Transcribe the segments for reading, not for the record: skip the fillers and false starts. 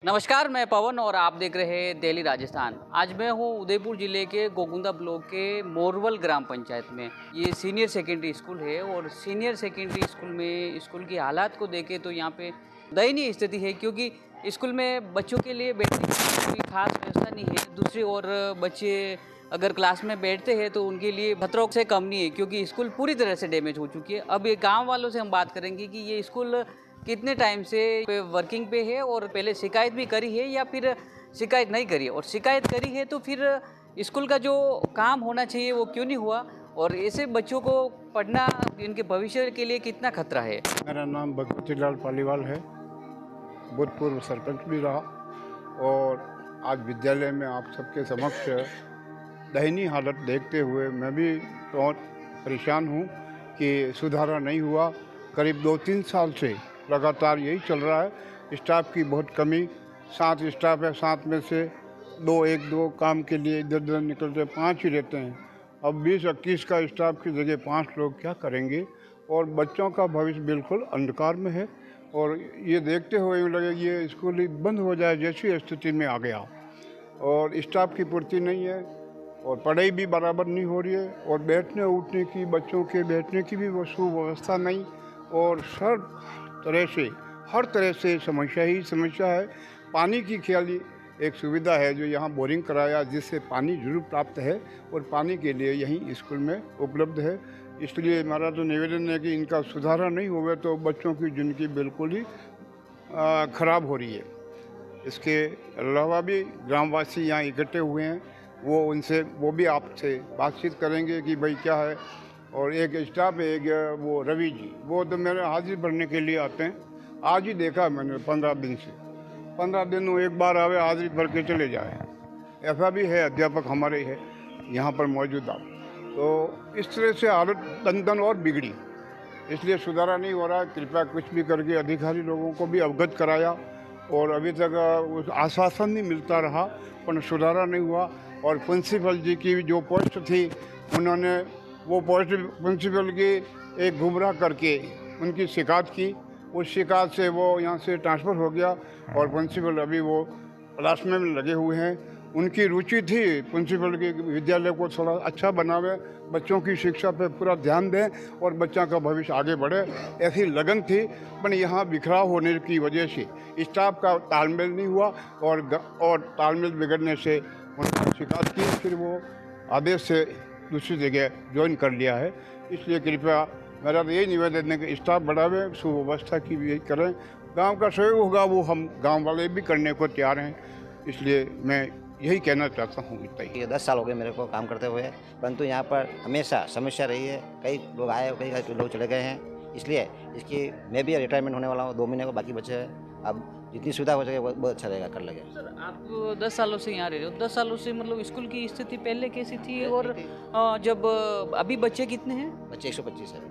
नमस्कार, मैं पवन और आप देख रहे हैं दिल्ली राजस्थान। आज मैं हूँ उदयपुर ज़िले के गोगुंदा ब्लॉक के मोरवल ग्राम पंचायत में। ये सीनियर सेकेंडरी स्कूल है और सीनियर सेकेंडरी स्कूल में स्कूल की हालात को देखें तो यहाँ पे दयनीय स्थिति है, क्योंकि स्कूल में बच्चों के लिए बैठने की कोई खास व्यवस्था नहीं है। दूसरी ओर बच्चे अगर क्लास में बैठते हैं तो उनके लिए खतरों से कम नहीं है, क्योंकि स्कूल पूरी तरह से डैमेज हो चुकी है। अब ये गाँव वालों से हम बात करेंगे कि ये स्कूल कितने टाइम से वर्किंग पे है और पहले शिकायत भी करी है या फिर शिकायत नहीं करी है, और शिकायत करी है तो फिर स्कूल का जो काम होना चाहिए वो क्यों नहीं हुआ, और ऐसे बच्चों को पढ़ना इनके भविष्य के लिए कितना खतरा है। मेरा नाम भगवती लाल पालीवाल है। भूतपूर्व सरपंच भी रहा और आज विद्यालय में आप सबके समक्ष दयनीय हालत देखते हुए मैं भी बहुत परेशान हूँ कि सुधारा नहीं हुआ। करीब 2-3 साल से लगातार यही चल रहा है। स्टाफ की बहुत कमी, 7 स्टाफ है, 7 में से 1-2 काम के लिए इधर उधर निकलते, 5 ही रहते हैं। अब 20-21 का स्टाफ की जगह 5 लोग क्या करेंगे, और बच्चों का भविष्य बिल्कुल अंधकार में है। और ये देखते हुए यूँ लगे ये स्कूल ही बंद हो जाए जैसी स्थिति में आ गया। और स्टाफ की पूर्ति नहीं है और पढ़ाई भी बराबर नहीं हो रही है, और बैठने उठने की, बच्चों के बैठने की भी वो सुव्यवस्था नहीं, और हर तरह से समस्या ही समस्या है। पानी की खाली एक सुविधा है जो यहाँ बोरिंग कराया, जिससे पानी जरूर प्राप्त है और पानी के लिए यहीं स्कूल में उपलब्ध है। इसलिए हमारा तो निवेदन है कि इनका सुधारा नहीं हुआ तो बच्चों की ज़िंदगी बिल्कुल ही खराब हो रही है। इसके अलावा भी ग्रामवासी यहाँ इकट्ठे हुए हैं, वो भी आपसे बातचीत करेंगे कि भाई क्या है। और एक स्टाफ है, एक वो रवि जी, वो तो मेरे हाजिर भरने के लिए आते हैं। आज ही देखा मैंने 15 दिन से, 15 दिन वो एक बार आवे, हाजिरी भर के चले जाए। ऐसा भी है, अध्यापक हमारे है यहाँ पर मौजूद। आप तो इस तरह से हालत दन और बिगड़ी, इसलिए सुधारा नहीं हो रहा। कृपया कुछ भी करके अधिकारी लोगों को भी अवगत कराया और अभी तक उस आश्वासन नहीं मिलता रहा, पर सुधारा नहीं हुआ। और प्रिंसिपल जी की जो पोस्ट थी, उन्होंने वो पोस्ट प्रिंसिपल की एक गुमराह करके उनकी शिकायत की। उस शिकायत से वो यहाँ से ट्रांसफ़र हो गया और प्रिंसिपल अभी वो क्लास में लगे हुए हैं। उनकी रुचि थी प्रिंसिपल के विद्यालय को थोड़ा अच्छा बनावे, बच्चों की शिक्षा पे पूरा ध्यान दें और बच्चा का भविष्य आगे बढ़े, ऐसी लगन थी। पर यहाँ बिखराव होने की वजह से स्टाफ का तालमेल नहीं हुआ और तालमेल बिगड़ने से उन्होंने शिकायत की, फिर वो आदेश से दूसरी जगह ज्वाइन कर लिया है। इसलिए कृपया मेरा तो यही निवेदन है कि स्टाफ बढ़ावे, सुव्यवस्था की भी यही करें। गांव का सहयोग होगा वो हम गांव वाले भी करने को तैयार हैं, इसलिए मैं यही कहना चाहता हूँ। इतना ही। ये 10 साल हो गए मेरे को काम करते हुए, परंतु यहाँ पर हमेशा समस्या रही है। कई लोग आए, कई लोग चले गए हैं। इसलिए इसकी मैं भी रिटायरमेंट होने वाला हूँ, 2 महीने को बाकी बचे हैं। अब जितनी सुविधा हो सके वो बहुत अच्छा रहेगा, कर लगे। सर, आप 10 सालों से यहाँ रह रहे हो, 10 सालों से मतलब स्कूल की स्थिति पहले कैसी थी, और जब अभी बच्चे कितने हैं? बच्चे 125 है।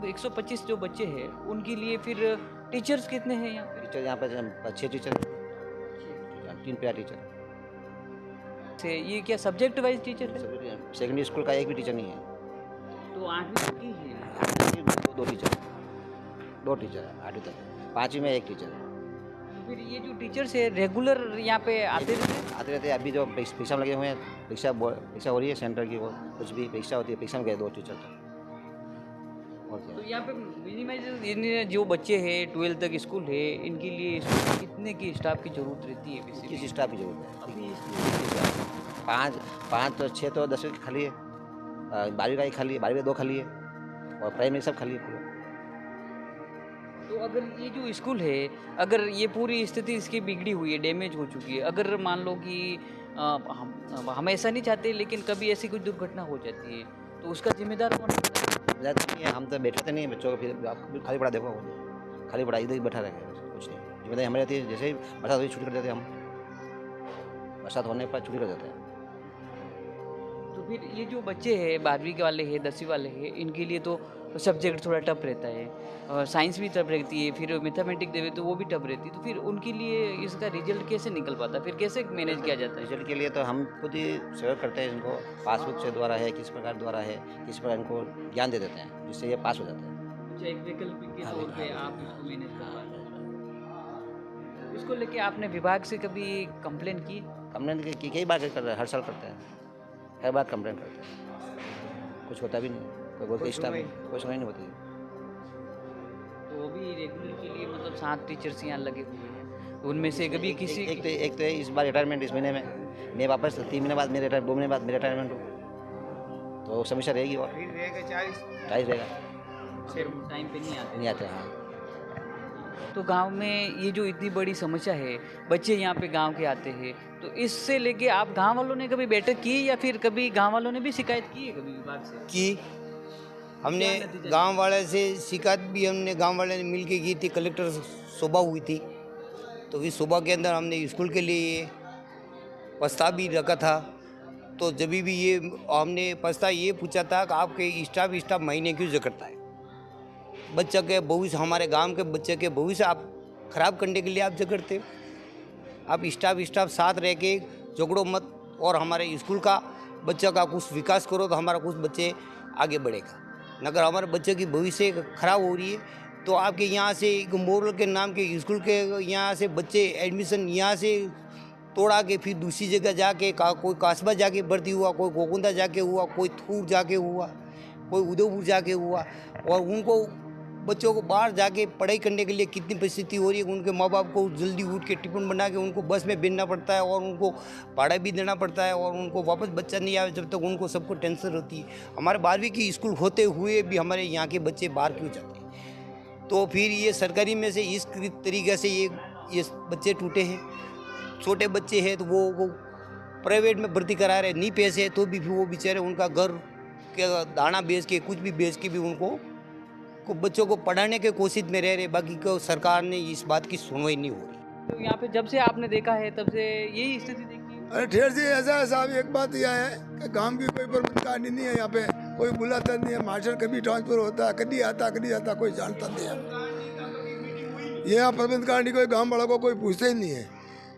125 जो बच्चे हैं उनके लिए फिर टीचर्स कितने हैं यहाँ पे? टीचर यहाँ पर 6 टीचर, 3 पैरा टीचर। से ये क्या सब्जेक्ट वाइज टीचर है? सेकेंडरी स्कूल का एक भी टीचर नहीं है। तो 8वीं तक की है। 8वीं में 2 टीचर, 2 टीचर है 8वीं तक। 5वीं में 1 टीचर है। फिर ये जो टीचर्स है रेगुलर यहाँ पे आते रहते हैं? आते रहते हैं। अभी जो परीक्षा में लगे हुए हैं, परीक्षा हो रही है सेंटर की, वो कुछ भी परीक्षा होती है, परीक्षा में गए 2 टीचर तो। और क्या? तो यहाँ पे मिनिमाइज इन जो बच्चे हैं 12 तक स्कूल है, इनके लिए स्कूल कितने की स्टाफ की जरूरत रहती है बेसिकली? किस स्टाफ की जरूरत है? अभी 5 तो 6 तो 10वीं की खाली है, 12वीं का ही खाली है, 12वीं का 2 खाली है, और प्राइमरी सब खाली है पूरा। तो अगर ये जो स्कूल है, अगर ये पूरी स्थिति इसकी बिगड़ी हुई है, डैमेज हो चुकी है, अगर मान लो कि हम ऐसा नहीं चाहते, लेकिन कभी ऐसी कुछ दुर्घटना हो जाती है तो उसका जिम्मेदार कौन होता है? ज़्यादा नहीं है, हम तो बैठते नहीं बच्चों को, फिर आप खाली पड़ा देखो, खाली पड़ा इधर ही बैठा रहेगा, बस कुछ नहीं। जिम्मेदारी हमें रहती है, जैसे ही बरसात हुई छुट्टी कर देते हैं हम, बरसात होने पर छुट्टी कर देते हैं। तो फिर ये जो बच्चे हैं 12वीं के वाले हैं, 10वीं वाले हैं, इनके लिए तो सब्जेक्ट थोड़ा टफ रहता है, और साइंस भी टफ रहती है, फिर मैथमेटिक्स देवे तो वो भी टफ रहती है, तो फिर उनके लिए इसका रिजल्ट कैसे निकल पाता है, फिर कैसे मैनेज किया जाता है? रिजल्ट के लिए तो हम खुद ही सहयोग करते हैं इनको, पासबुक से द्वारा है, किस प्रकार द्वारा है, किस प्रकार इनको ज्ञान दे देते हैं, जिससे ये पास हो जाते हैं। अच्छा, एक वैकल्पिक के हाँ, तौर पे हाँ, आप इसको मैनेज कर पाते हैं। इसको लेके आपने विभाग से कभी कंप्लेन की? कंप्लेन की कई बार कर रहे हैं, हर साल करते हैं, हर बार कंप्लेन करते हैं, कुछ होता भी नहीं, कोई बोलते स्टाफ कोई सुनाई नहीं होती। तो अभी रेगुलर के लिए मतलब 7 टीचर्स यहाँ लगे हुए हैं, तो उनमें से कभी किसी एक तो है इस बार रिटायरमेंट इस महीने में, मैं वापस 3 महीने बाद मेरे 2 महीने बाद मेरा रिटायरमेंट हो, तो समस्या रहेगी और 40 रहेगा, टाइम पे नहीं नहीं आते। हाँ, तो गांव में ये जो इतनी बड़ी समस्या है, बच्चे यहाँ पे गांव के आते हैं, तो इससे लेके आप गांव वालों ने कभी बैठक की या फिर कभी गांव वालों ने भी शिकायत की है कभी विभाग से? की हमने क्या नतीजा गांव वाले से शिकायत भी हमने गांव वाले ने मिल के की थी, कलेक्टर सुबह हुई थी, तो इस सुबह के अंदर हमने स्कूल के लिए प्रस्ताव भी रखा था। तो जब भी ये हमने प्रस्ताव ये पूछा था कि आपके स्टाफ महीने क्यों करता है, बच्चे के भविष्य, हमारे गांव के बच्चे के भविष्य आप खराब करने के लिए आप झगड़ते हो। आप स्टाफ साथ रह के झगड़ो मत और हमारे स्कूल का बच्चा का कुछ विकास करो, तो हमारा कुछ बच्चे आगे बढ़ेगा। अगर हमारे बच्चे की भविष्य खराब हो रही है तो आपके यहाँ से एक मोरल के नाम के स्कूल के यहाँ से बच्चे एडमिशन यहाँ से तोड़ा के फिर दूसरी जगह जाके कोई कासबा जाके भर्ती हुआ, कोई गोकुंदा जाके हुआ, कोई थूर जाके हुआ, कोई उदयपुर जाके हुआ, और उनको बच्चों को बाहर जाके पढ़ाई करने के लिए कितनी परिस्थिति हो रही है। उनके माँ बाप को जल्दी उठ के टिफिन बना के उनको बस में भेजना पड़ता है और उनको भाड़ा भी देना पड़ता है, और उनको वापस बच्चा नहीं आवे जब तक उनको सबको टेंशन होती है। हमारे 12वीं की स्कूल होते हुए भी हमारे यहाँ के बच्चे बाहर क्यों जाते हैं? तो फिर ये सरकारी में से इस तरीके से ये बच्चे टूटे हैं। छोटे बच्चे हैं तो वो प्राइवेट में भर्ती करा रहे, नहीं पैसे तो भी वो बेचारे उनका घर के दाना बेच के कुछ भी बेच के भी उनको बच्चों को पढ़ाने के कोशिश में रह रहे, बाकी को सरकार ने इस बात की सुनवाई नहीं हो रही। तो यहाँ पे जब से आपने देखा है तब से यही स्थिति देखी है? अरे ठेर जी, ऐसा है साहब, एक बात यह है कि गांव की कोई प्रबंधकारिणी नहीं है, यहाँ पे कोई बुलाता नहीं है, मास्टर कभी ट्रांसफर होता है, कभी आता कोई जानता नहीं है। यहाँ प्रबंधकारिणी कोई गांव वालों को कोई पूछते ही नहीं है।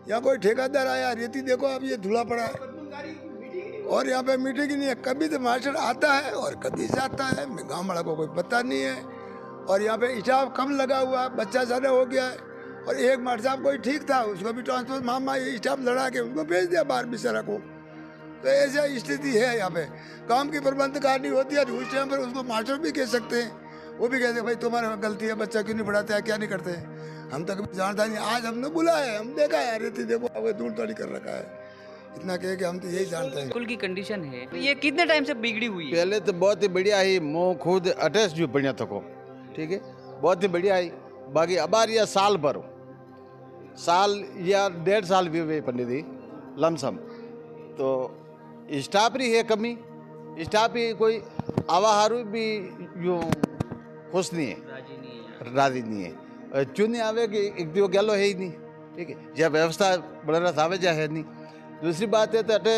यहाँ कोई ठेकेदार आया, रेती देखो अब ये धुला पड़ा है, और यहाँ पे मीटिंग ही नहीं है। कभी तो मास्टर आता है और कभी जाता है, गाँव वाला को कोई पता नहीं है। और यहाँ पे स्टाफ कम लगा हुआ है, बच्चा ज़्यादा हो गया है, और एक मास्टर साहब कोई ठीक था, उसको भी ट्रांसफर मामा ये स्टाफ लड़ा के उनको भेज दिया बाहर बेचारा को। तो ऐसा स्थिति है यहाँ पे। काम की प्रबंधकारिणी होती है तो उस टाइम पर उसको मास्टर भी कह सकते हैं, वो भी कहते हैं भाई तुम्हारा गलती है, बच्चा क्यों नहीं पढ़ाते हैं, क्या नहीं करते हैं। हम तक जानता नहीं, आज हमने बुलाया है, हम देखा है, रेती देखो दूर तोड़ी कर रखा है, इतना कहे कि हम तो यही जानते हैं। स्कूल की कंडीशन है तो ये कितने टाइम से बिगड़ी हुई है? पहले तो बहुत ही बढ़िया ही, मैं खुद अटैच जो बढ़िया थको, ठीक है, बहुत ही बढ़िया ही। बाकी अबार यह साल भर साल या 1.5 साल भी हुए पंडित जी लमसम, तो स्टाफ ही है कमी, स्टाफ ही कोई आवाहारू भी यूँ खुश नहीं है, राजी नहीं है। चुनी आवे कि एक दिवस गलो है ही नहीं, ठीक है, यह व्यवस्था बड़ा सावे जा है नहीं। दूसरी बात है तो अटे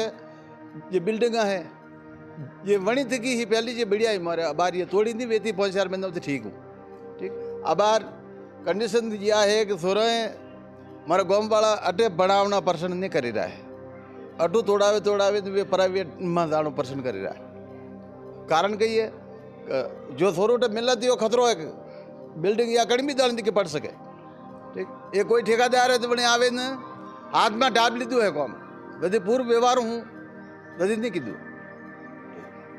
ये बिल्डिंग है, ये वणी थी कि ही पहली ये बढ़िया ही मारे, अबार ये तोड़ी नहीं वेती 5-4 महीनों तो ठीक हूँ, ठीक। अबार कंडीशन यह है कि सोरे मारा गाँव वाला अटे बढ़ावना पर्सन नहीं करी रहा है, अटू तोड़ावे तो वे प्राइवेट में जानो पर्सन करी रहा है। कारण कही है जो थोरो मिला थी वो खतरो है, बिल्डिंग या कड़ी भी दान के पढ़ सके, ठीक। ये कोई ठेकेदार है तो बने आवे न हाथ में डाब लीधु है काम, बधी पूर्व व्यवहार हूँ बधी नहीं कीधु,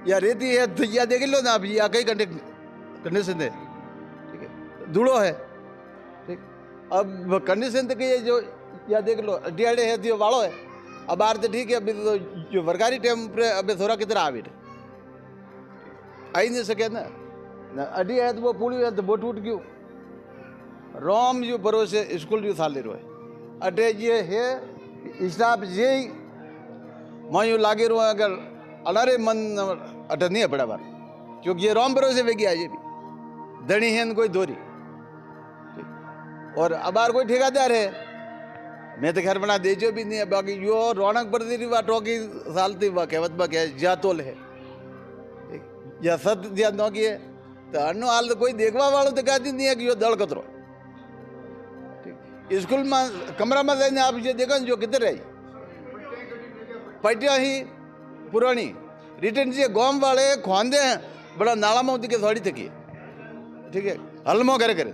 या रेती है तो या देख लो ना आप, या कई कंडीशन है, ठीक है, धूड़ो है, ठीक। अब कंडीशन तो कही जो या देख लो डियाड़े है तो वालों है, अब बाहर तो ठीक है, अभी तो जो सरकारी टाइम पे अभी थोड़ा कितना आ भी आई नहीं सके ना, अडी है तो वो पुली है तो वो टूट गयो, रोम जो भरोसे स्कूल जो थाले रो है, अटे ये है स्टाफ ये मैं यूँ लागे रो अगर अनारे मन अटे नहीं है बड़ा बार, क्योंकि ये रोम भरोसे वे गया, ये भी दड़ी है कोई दोरी, और अबार कोई ठेकेदार है, मैं तो घर बना दे जो भी नहीं है। बाकी यो रौनक बढ़ती रही वह टोकी सालती वह कहवत बा क्या जा तोल है, या सत या नौकी है तो अन्नो हाल तो कोई देखवा वालों तो कहती नहीं है कि यो दड़ कतरो, ठीक। स्कूल में कमरा में जाने आप ये देखो जो किधर है पटिया ही पुरानी रिटर्न से गाँव वाले खोंदे हैं बड़ा नाला मोती के थोड़ी थकी, ठीक है, हलमो करे करे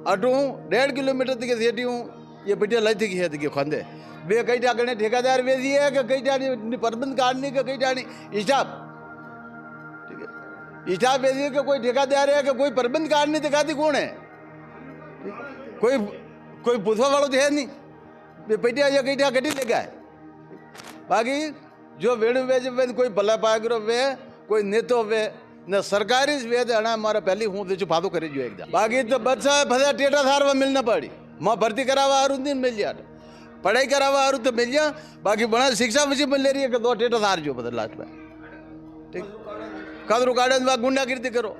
अटू 1.5 किलोमीटर तक सेठी हूँ ये बिटिया लाई थी है देखिए खांदे वे कई जाने ठेकेदार वे दिए कि कई जाने प्रबंध काटने के कई जाने स्टाफ, ठीक है, स्टाफ वे दिए कि कोई ठेकेदार है कि कोई प्रबंध काटने दिखाती कौन है, कोई कोई पूछवा वालों तो है नहीं, वे बिटिया ये कई गड्डी लेके आए। बाकी जो वेणु वे जब कोई भला पागरो वे कोई नेतो वे न सरकारी वे तो हमारा पहली हूँ तो फादो करे जो एकदम। बाकी तो बच्चा फसा टेटा थार वह मिलना पड़ी, माँ भर्ती करावा हरू दिन मिल जा, पढ़ाई करावा हरू तो मिल जा, बाकी बड़ा शिक्षा मुझे मिल ले रही है कि 2 टेटा थार जो बदल लास्ट में, ठीक, कदरू गार्डन व गुंडागिर्दी करो,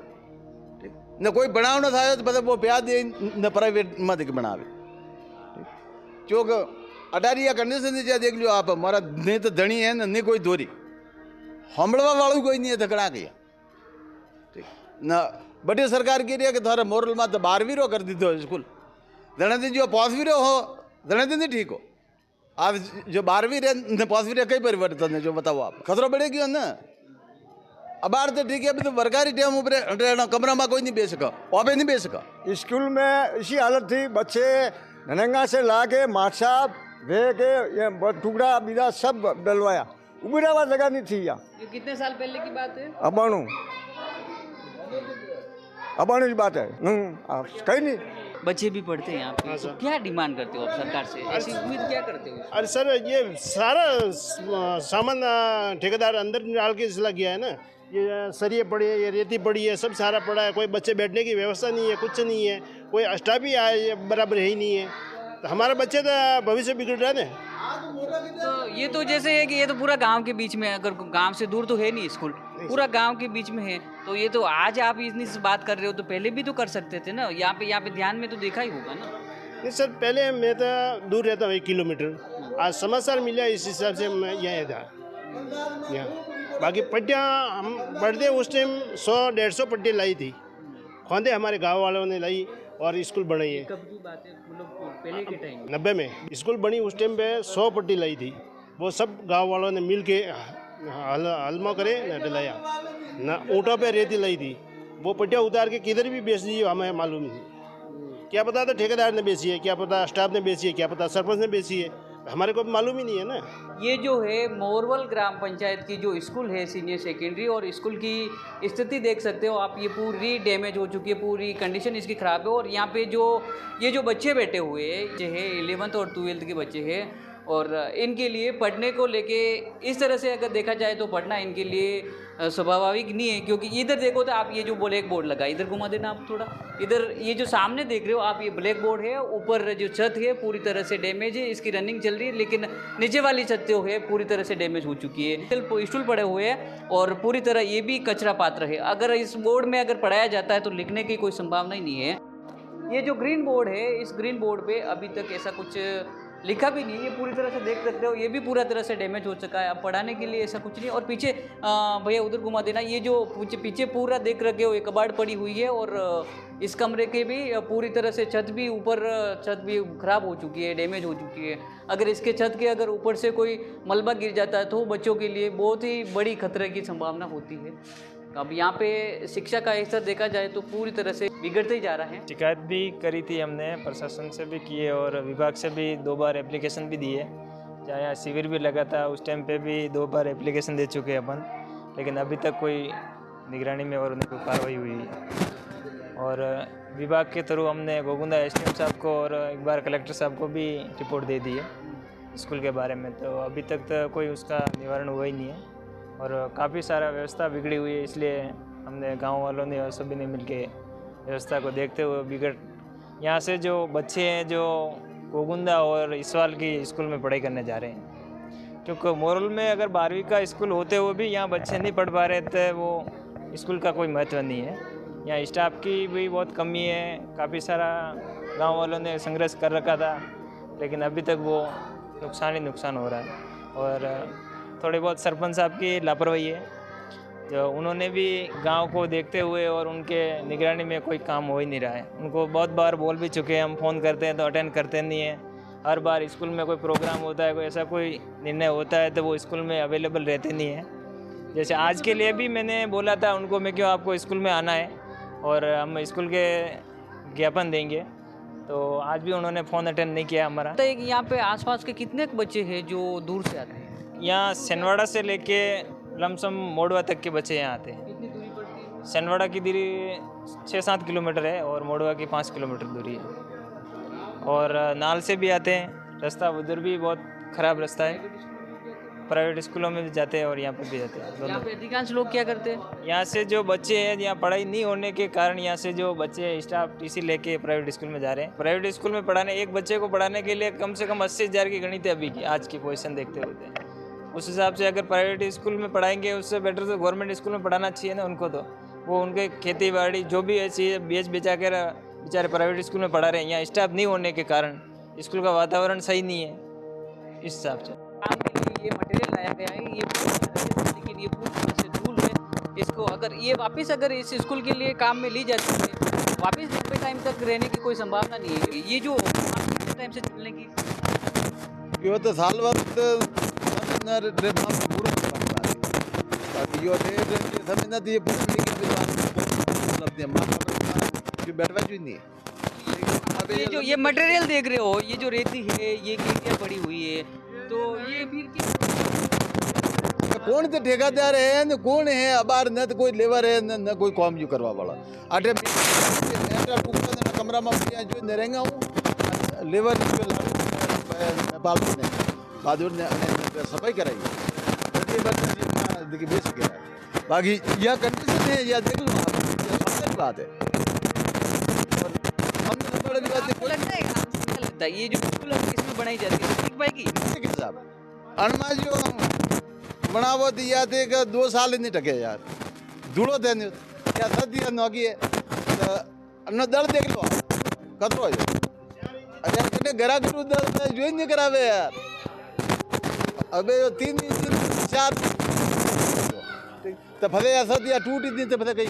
ठीक, न कोई बनाव न था तो मतलब वो प्याज दे न प्राइवेट मत के बनावे, चौक अटारिया कंडीशन से देख लो आप, हमारा नहीं तो धनी है ना नहीं कोई दोरी, हमड़वा वालों कोई नहीं है धकड़ा गया, ठीक ना। बड़ी सरकार कह रही है कि थारा मोरल में तो 12वीं रो कर दी दो स्कूल, धने दिन जो 5वीं रो हो धने दिन ठीक हो, आप जो 12वीं रे 5वीं रे कई परिवर्तन है जो बताओ आप, खतरा बढ़ेगी ना। अब बार तो ठीक है, अभी तो सरकारी टाइम ऊपर कमरा में कोई नहीं बेच सका, वहाँ पे नहीं बेच सका। स्कूल में इसी हालत थी, बच्चे ननंगा से ला के माछा वे के ये टुकड़ा बीजा सब डलवाया, उबीरावा जगह नहीं थी यहाँ। ये कितने साल पहले की बात है? अबाणु की बात है, कहीं नहीं। बच्चे भी पढ़ते हैं यहाँ पे, तो क्या डिमांड करते हो आप सरकार से, ऐसी उम्मीद क्या करते हो? अरे सर ये सारा सामान ठेकेदार अंदर डाल के इसला किया है ना, ये सरिये पड़े हैं, ये रेती पड़ी है, सब सारा पड़ा है, कोई बच्चे बैठने की व्यवस्था नहीं है, कुछ नहीं है, कोई स्टाफ भी आए बराबर है ही नहीं है, तो हमारा बच्चे का भविष्य बिगड़ रहा है ना। तो ये तो जैसे है कि ये तो पूरा गांव के बीच में है, अगर गांव से दूर तो है नहीं स्कूल, पूरा गांव के बीच में है, तो ये तो आज आप इतनी बात कर रहे हो तो पहले भी तो कर सकते थे ना, यहाँ पे ध्यान में तो देखा ही होगा ना। नहीं सर, पहले मैं तो दूर रहता हूँ 1 किलोमीटर, आज समाचार मिला इस हिसाब से मैं यहाँ था यहाँ। बाकी पट्टियाँ हम पढ़ते उस टाइम 100-150 पट्टियाँ लाई थी, खोंदे हमारे गाँव वालों ने लाई और स्कूल बनाई है। कब की बात है? पहले के टाइम 90 में स्कूल बनी, उस टाइम पे 100 पट्टी लाई थी, वो सब गांव वालों ने मिल के हलमा करे न डलाया न, ऊँटों पे रेती लाई थी, वो पट्टियाँ उतार के किधर भी बेच दी हमें मालूम नहीं, क्या पता था ठेकेदार ने बेची है, क्या पता स्टाफ ने बेची है, क्या पता सरपंच ने बेची है, हमारे को मालूम ही नहीं है ना। ये जो है मोरवल ग्राम पंचायत की जो स्कूल है सीनियर सेकेंडरी, और स्कूल की स्थिति देख सकते हो आप, ये पूरी डैमेज हो चुकी है, पूरी कंडीशन इसकी ख़राब है। और यहाँ पे ये जो बच्चे बैठे हुए हैं 11th और 12th के बच्चे हैं, और इनके लिए पढ़ने को लेके इस तरह से अगर देखा जाए तो पढ़ना इनके लिए स्वाभाविक नहीं है, क्योंकि इधर देखो तो आप ये जो ब्लैक बोर्ड लगा, इधर घुमा देना आप थोड़ा, इधर ये जो सामने देख रहे हो आप, ये ब्लैक बोर्ड है, ऊपर जो छत है पूरी तरह से डैमेज है, इसकी रनिंग चल रही है, लेकिन नीचे वाली छत जो है पूरी तरह से डैमेज हो चुकी है, स्टूल पड़े हुए हैं और पूरी तरह ये भी कचरा पात्र है। अगर इस बोर्ड में अगर पढ़ाया जाता है तो लिखने की कोई संभावना ही नहीं है। ये जो ग्रीन बोर्ड है, इस ग्रीन बोर्ड पे अभी तक ऐसा कुछ लिखा भी नहीं है, पूरी तरह से देख सकते हो ये भी पूरा तरह से डैमेज हो चुका है। अब पढ़ाने के लिए ऐसा कुछ नहीं। और पीछे भैया उधर घुमा देना, ये जो पीछे पूरा देख रखे हो, एक कबाड़ पड़ी हुई है, और इस कमरे के भी पूरी तरह से छत भी ख़राब हो चुकी है, डैमेज हो चुकी है। अगर इसके छत के अगर ऊपर से कोई मलबा गिर जाता है तो बच्चों के लिए बहुत ही बड़ी खतरे की संभावना होती है। अब यहाँ पे शिक्षा का स्तर देखा जाए तो पूरी तरह से बिगड़ते ही जा रहा है। शिकायत भी करी थी हमने, प्रशासन से भी किए और विभाग से भी 2 बार एप्लीकेशन भी दिए, जहाँ यहाँ शिविर भी लगा था उस टाइम पे भी 2 बार एप्लीकेशन दे चुके हैं अपन, लेकिन अभी तक कोई निगरानी में और कोई कार्रवाई हुई है। और विभाग के थ्रू हमने गोगुंदा SDM साहब को और एक बार कलेक्टर साहब को भी रिपोर्ट दे दी है स्कूल के बारे में, तो अभी तक तो कोई उसका निवारण हुआ ही नहीं है और काफ़ी सारा व्यवस्था बिगड़ी हुई है। इसलिए हमने गांव वालों ने और सभी ने मिलके व्यवस्था को देखते हुए यहाँ से जो बच्चे हैं जो गोगुंदा और इसवाल की स्कूल में पढ़ाई करने जा रहे हैं, क्योंकि मोरल में अगर 12वीं का स्कूल होते हुए भी यहाँ बच्चे नहीं पढ़ पा रहे थे, वो स्कूल का कोई महत्व नहीं है। यहाँ स्टाफ की भी बहुत कमी है, काफ़ी सारा गाँव वालों ने संघर्ष कर रखा था, लेकिन अभी तक वो नुकसान ही नुकसान हो रहा है। और थोड़ी बहुत सरपंच साहब की लापरवाही है, जो उन्होंने भी गांव को देखते हुए और उनके निगरानी में कोई काम हो ही नहीं रहा है। उनको बहुत बार बोल भी चुके हैं, हम फ़ोन करते हैं तो अटेंड करते नहीं हैं। हर बार स्कूल में कोई प्रोग्राम होता है, कोई ऐसा कोई निर्णय होता है तो वो स्कूल में अवेलेबल रहते नहीं हैं। जैसे आज के लिए भी मैंने बोला था उनको, मैं क्यों आपको स्कूल में आना है और हम स्कूल के ज्ञापन देंगे, तो आज भी उन्होंने फ़ोन अटेंड नहीं किया हमारा। तो एक यहाँ पे आसपास के कितने बच्चे हैं जो दूर से आते हैं? यहाँ सनवाड़ा से लेके लमसम मोड़वा तक के बच्चे यहाँ आते हैं। कितनी दूरी पड़ती है? सनवाड़ा की दूरी 6-7 किलोमीटर है और मोड़वा की 5 किलोमीटर दूरी है। और नाल से भी आते हैं, रास्ता उधर भी बहुत ख़राब रास्ता है। प्राइवेट स्कूलों में भी जाते हैं और यहाँ पे भी जाते हैं यहाँ दोनों। पे अधिकांश लोग क्या करते हैं? यहाँ से जो बच्चे हैं, यहाँ पढ़ाई नहीं होने के कारण यहाँ से जो बच्चे स्टाफ टीसी लेके प्राइवेट स्कूल में जा रहे हैं। प्राइवेट स्कूल में पढ़ाने, एक बच्चे को पढ़ाने के लिए कम से कम 80,000 की गणित है अभी की, आज की पोजीशन देखते हुए। उस हिसाब से अगर प्राइवेट स्कूल में पढ़ाएंगे उससे बेटर तो गवर्नमेंट स्कूल में पढ़ाना चाहिए ना उनको। तो वो उनके खेती बाड़ी जो भी ऐसी बेच बेचा कर बेचारे प्राइवेट स्कूल में पढ़ा रहे हैं। यहाँ स्टाफ नहीं होने के कारण स्कूल का वातावरण सही नहीं है इस हिसाब से। काम के लिए ये मटेरियल लाया गया है, ये लेकिन ये पूरी तरह से धूल है। इसको अगर ये वापस अगर इस स्कूल के लिए काम में ली जाती है, वापस लंबे टाइम तक रहने की कोई संभावना नहीं है। ये जो टाइम से चलने की यो तो साल भर बाकी यो समय ना ये बैठवा नहीं है। ये मटेरियल देख रहे हो, ये जो रेती है, ये गिट्टियाँ पड़ी हुई है, तो ये फिर कौन तो ठेकेदार है न कौन है अबार न तो कोई लेबर है न कोई काम जो करवा वाला। अटे कमरा में जो नरेंगा हूँ लेबर बहादुर ने सफाई कराई देखिए बेच सके। बाकी यह कंडीशन है, यह देख लो आप, बात है। लगता है ये जो स्कूल इसमें बनाई जाती है ठीक पाएगी अनमा जो बनावो दिया थे कि 2 साल नहीं टके यार जुड़ो थे क्या सदी नौकी है तो दर देख लो कतरो यार कने घरा गुरु दर जो नहीं करावे यार। अबे 3 4 तो फले ऐसा दिया टूटी दिन तो फले कहीं